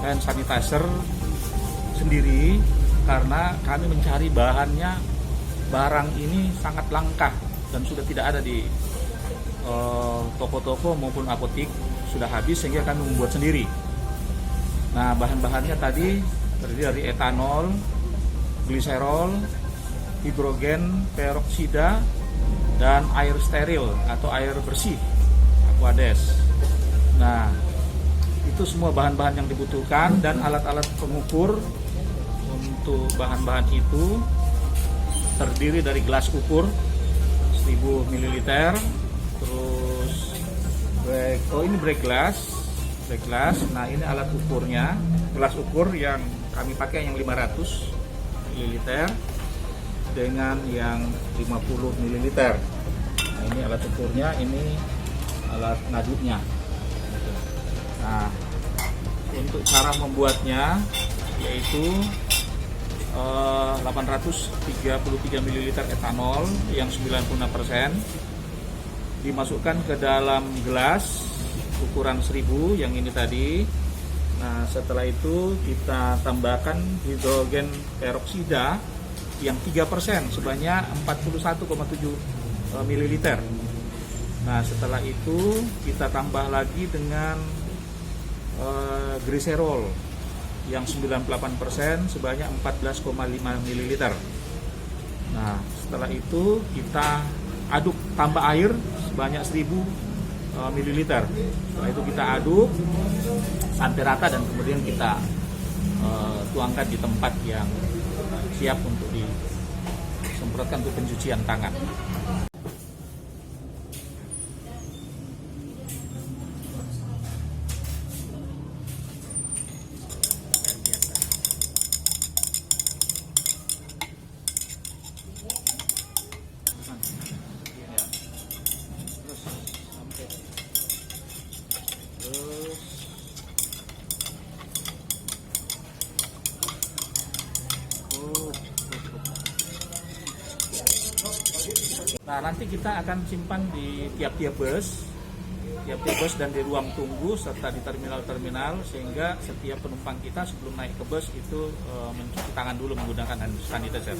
Hand sanitizer sendiri karena kami mencari bahannya, barang ini sangat langka dan sudah tidak ada di toko-toko maupun apotik, sudah habis sehingga kami membuat sendiri. Nah, bahan-bahannya tadi terdiri dari etanol, gliserol, hidrogen peroksida, dan air steril atau air bersih, Aquades. Nah, itu semua bahan-bahan yang dibutuhkan dan alat-alat pengukur untuk bahan-bahan itu terdiri dari gelas ukur 1000 ml, terus ini break glass. Nah, ini alat ukurnya, gelas ukur yang kami pakai yang 500 ml dengan yang 50 ml. Nah, ini alat ukurnya, ini alat ngaduknya. Nah, untuk cara membuatnya yaitu 833 ml etanol yang 96% dimasukkan ke dalam gelas ukuran 1000 yang ini tadi. Nah, setelah itu kita tambahkan hidrogen peroksida yang 3% sebanyak 41,7 ml. Nah, setelah itu kita tambah lagi dengan gliserol yang 98% sebanyak 14,5 ml. Nah, setelah itu kita aduk, tambah air sebanyak 1000 ml. Setelah itu kita aduk sampai rata dan kemudian kita tuangkan di tempat yang siap untuk disemprotkan untuk pencucian tangan. Nah, nanti kita akan simpan di tiap-tiap bus dan di ruang tunggu serta di terminal-terminal, sehingga setiap penumpang kita sebelum naik ke bus itu mencuci tangan dulu menggunakan hand sanitizer.